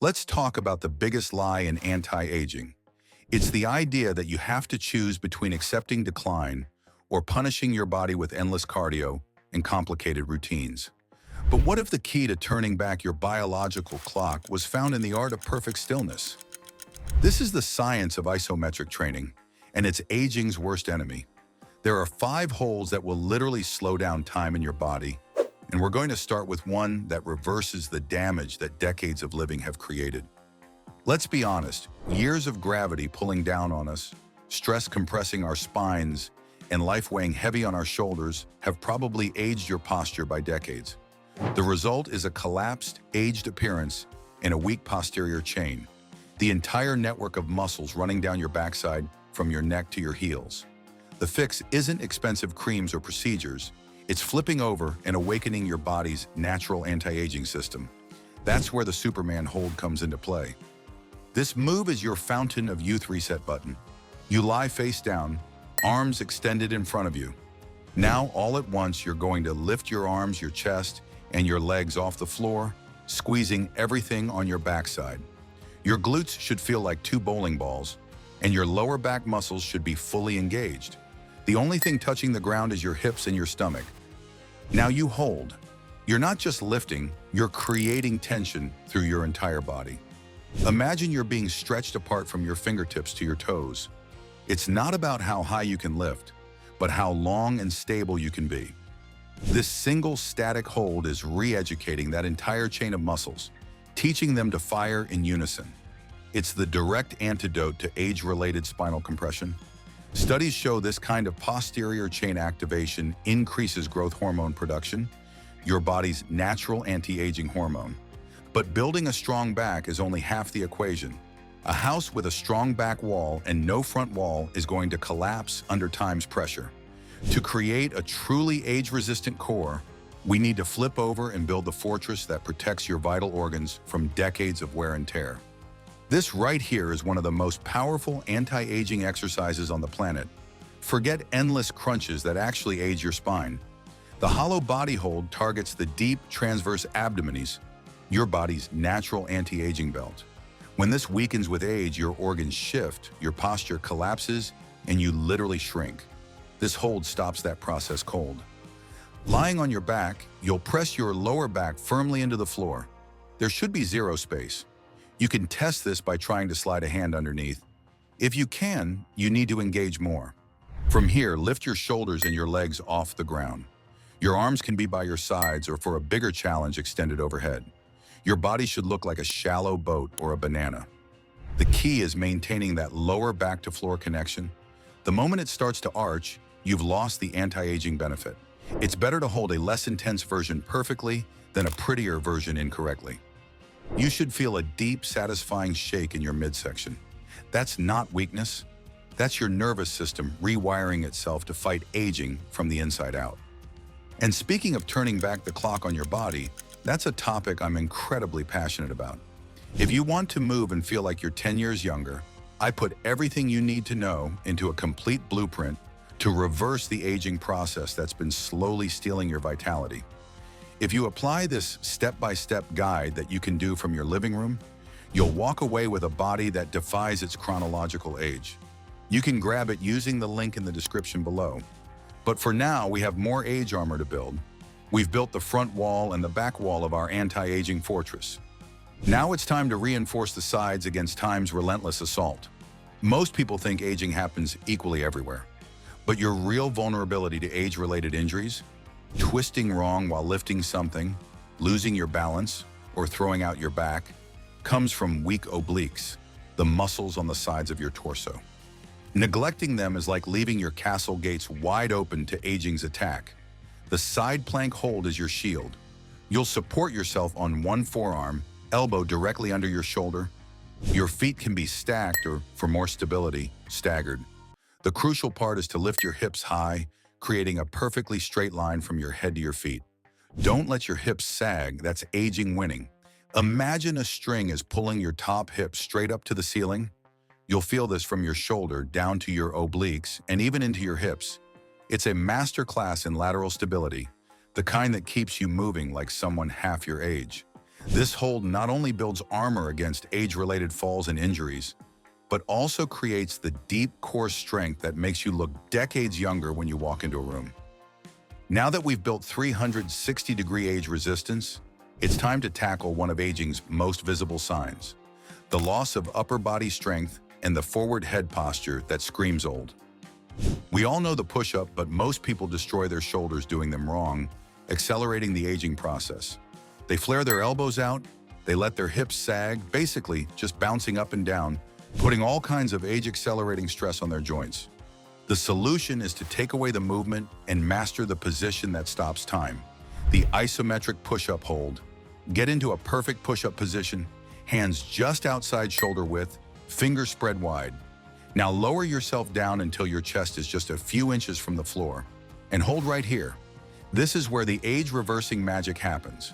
Let's talk about the biggest lie in anti-aging. It's the idea that you have to choose between accepting decline or punishing your body with endless cardio and complicated routines. But what if the key to turning back your biological clock was found in the art of perfect stillness? This is the science of isometric training, and it's aging's worst enemy. There are 5 holds that will literally slow down time in your body, and we're going to start with one that reverses the damage that decades of living have created. Let's be honest, years of gravity pulling down on us, stress compressing our spines, and life weighing heavy on our shoulders have probably aged your posture by decades. The result is a collapsed, aged appearance and a weak posterior chain, the entire network of muscles running down your backside from your neck to your heels. The fix isn't expensive creams or procedures, it's flipping over and awakening your body's natural anti-aging system. That's where the Superman hold comes into play. This move is your fountain of youth reset button. You lie face down, arms extended in front of you. Now, all at once, you're going to lift your arms, your chest, and your legs off the floor, squeezing everything on your backside. Your glutes should feel like 2 bowling balls, and your lower back muscles should be fully engaged. The only thing touching the ground is your hips and your stomach. Now you hold. You're not just lifting, you're creating tension through your entire body. Imagine you're being stretched apart from your fingertips to your toes. It's not about how high you can lift, but how long and stable you can be. This single static hold is re-educating that entire chain of muscles, teaching them to fire in unison. It's the direct antidote to age-related spinal compression. Studies show this kind of posterior chain activation increases growth hormone production, your body's natural anti-aging hormone. But building a strong back is only half the equation. A house with a strong back wall and no front wall is going to collapse under time's pressure. To create a truly age-resistant core, we need to flip over and build the fortress that protects your vital organs from decades of wear and tear. This right here is one of the most powerful anti-aging exercises on the planet. Forget endless crunches that actually age your spine. The hollow body hold targets the deep transverse abdominis, your body's natural anti-aging belt. When this weakens with age, your organs shift, your posture collapses, and you literally shrink. This hold stops that process cold. Lying on your back, you'll press your lower back firmly into the floor. There should be 0 space. You can test this by trying to slide a hand underneath. If you can, you need to engage more. From here, lift your shoulders and your legs off the ground. Your arms can be by your sides or, for a bigger challenge, extended overhead. Your body should look like a shallow boat or a banana. The key is maintaining that lower back-to-floor connection. The moment it starts to arch, you've lost the anti-aging benefit. It's better to hold a less intense version perfectly than a prettier version incorrectly. You should feel a deep, satisfying shake in your midsection. That's not weakness. That's your nervous system rewiring itself to fight aging from the inside out. And speaking of turning back the clock on your body, that's a topic I'm incredibly passionate about. If you want to move and feel like you're 10 years younger, I put everything you need to know into a complete blueprint to reverse the aging process that's been slowly stealing your vitality. If you apply this step-by-step guide that you can do from your living room, you'll walk away with a body that defies its chronological age. You can grab it using the link in the description below. But for now, we have more age armor to build. We've built the front wall and the back wall of our anti-aging fortress. Now it's time to reinforce the sides against time's relentless assault. Most people think aging happens equally everywhere. But your real vulnerability to age-related injuries, twisting wrong while lifting something, losing your balance, or throwing out your back, comes from weak obliques, the muscles on the sides of your torso. Neglecting them is like leaving your castle gates wide open to aging's attack. The side plank hold is your shield. You'll support yourself on one forearm, elbow directly under your shoulder. Your feet can be stacked or, for more stability, staggered. The crucial part is to lift your hips high, creating a perfectly straight line from your head to your feet. Don't let your hips sag, that's aging winning. Imagine a string is pulling your top hip straight up to the ceiling. You'll feel this from your shoulder down to your obliques and even into your hips. It's a masterclass in lateral stability, the kind that keeps you moving like someone half your age. This hold not only builds armor against age-related falls and injuries, but also creates the deep core strength that makes you look decades younger when you walk into a room. Now that we've built 360-degree age resistance, it's time to tackle one of aging's most visible signs: the loss of upper body strength and the forward head posture that screams old. We all know the push-up, but most people destroy their shoulders doing them wrong, accelerating the aging process. They flare their elbows out, they let their hips sag, basically just bouncing up and down, putting all kinds of age-accelerating stress on their joints. The solution is to take away the movement and master the position that stops time: the isometric push-up hold. Get into a perfect push-up position, hands just outside shoulder width, fingers spread wide. Now lower yourself down until your chest is just a few inches from the floor, and hold right here. This is where the age-reversing magic happens.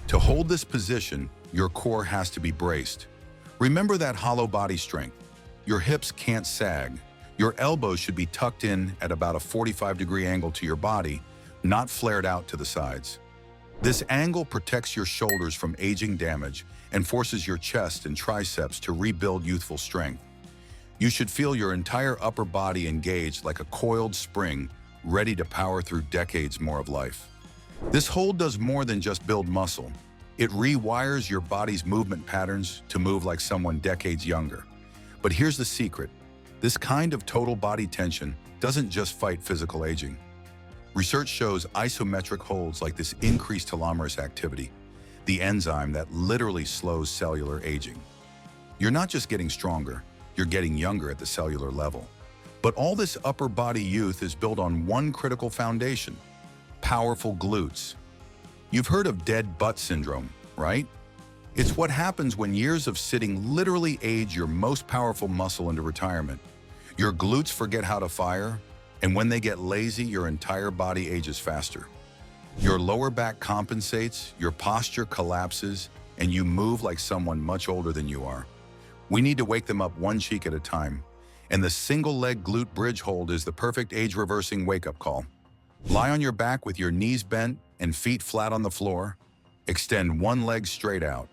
To hold this position, your core has to be braced. Remember that hollow body strength. Your hips can't sag. Your elbows should be tucked in at about a 45-degree angle to your body, not flared out to the sides. This angle protects your shoulders from aging damage and forces your chest and triceps to rebuild youthful strength. You should feel your entire upper body engaged like a coiled spring, ready to power through decades more of life. This hold does more than just build muscle. It rewires your body's movement patterns to move like someone decades younger. But here's the secret: this kind of total body tension doesn't just fight physical aging. Research shows isometric holds like this increase telomerase activity, the enzyme that literally slows cellular aging. You're not just getting stronger, you're getting younger at the cellular level. But all this upper body youth is built on one critical foundation: powerful glutes. You've heard of dead butt syndrome, right? It's what happens when years of sitting literally age your most powerful muscle into retirement. Your glutes forget how to fire, and when they get lazy, your entire body ages faster. Your lower back compensates, your posture collapses, and you move like someone much older than you are. We need to wake them up one cheek at a time, and the single leg glute bridge hold is the perfect age-reversing wake-up call. Lie on your back with your knees bent and feet flat on the floor. Extend one leg straight out.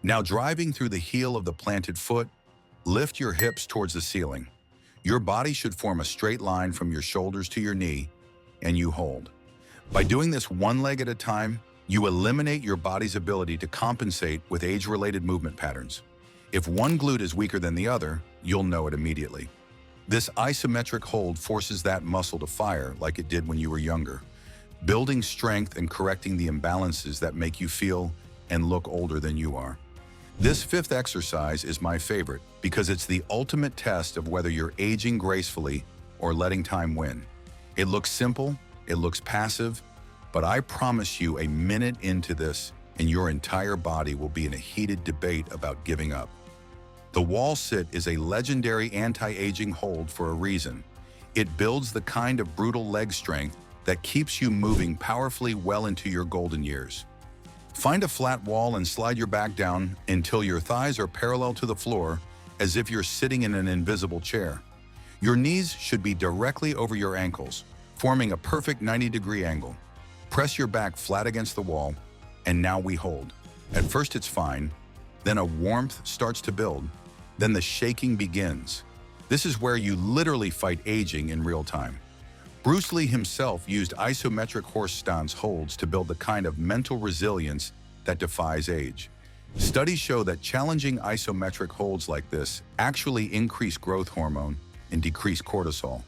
Now, driving through the heel of the planted foot, lift your hips towards the ceiling. Your body should form a straight line from your shoulders to your knee, and you hold. By doing this one leg at a time, you eliminate your body's ability to compensate with age-related movement patterns. If one glute is weaker than the other, you'll know it immediately. This isometric hold forces that muscle to fire like it did when you were younger, building strength and correcting the imbalances that make you feel and look older than you are. This fifth exercise is my favorite because it's the ultimate test of whether you're aging gracefully or letting time win. It looks simple, it looks passive, but I promise you, a minute into this and your entire body will be in a heated debate about giving up. The wall sit is a legendary anti-aging hold for a reason. It builds the kind of brutal leg strength that keeps you moving powerfully well into your golden years. Find a flat wall and slide your back down until your thighs are parallel to the floor, as if you're sitting in an invisible chair. Your knees should be directly over your ankles, forming a perfect 90-degree angle. Press your back flat against the wall, and now we hold. At first it's fine, then a warmth starts to build, then the shaking begins. This is where you literally fight aging in real time. Bruce Lee himself used isometric horse stance holds to build the kind of mental resilience that defies age. Studies show that challenging isometric holds like this actually increase growth hormone and decrease cortisol,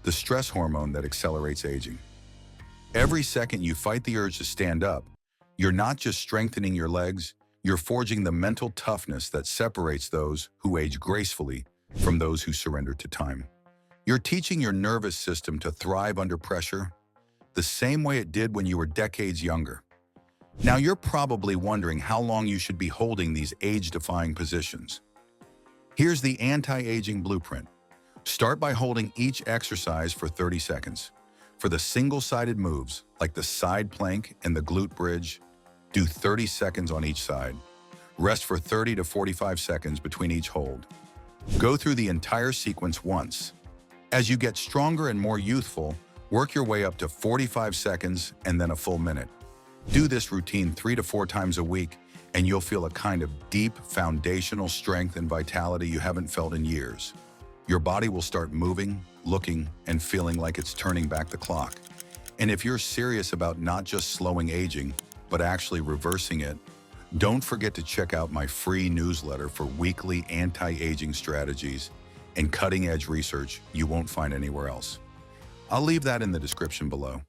the stress hormone that accelerates aging. Every second you fight the urge to stand up, you're not just strengthening your legs, you're forging the mental toughness that separates those who age gracefully from those who surrender to time. You're teaching your nervous system to thrive under pressure, the same way it did when you were decades younger. Now you're probably wondering how long you should be holding these age-defying positions. Here's the anti-aging blueprint. Start by holding each exercise for 30 seconds. For the single-sided moves, like the side plank and the glute bridge, do 30 seconds on each side. Rest for 30 to 45 seconds between each hold. Go through the entire sequence once. As you get stronger and more youthful, work your way up to 45 seconds and then a full minute. Do this routine 3 to 4 times a week, and you'll feel a kind of deep foundational strength and vitality you haven't felt in years. Your body will start moving, looking, and feeling like it's turning back the clock. And if you're serious about not just slowing aging, but actually reversing it, don't forget to check out my free newsletter for weekly anti-aging strategies and cutting-edge research you won't find anywhere else. I'll leave that in the description below.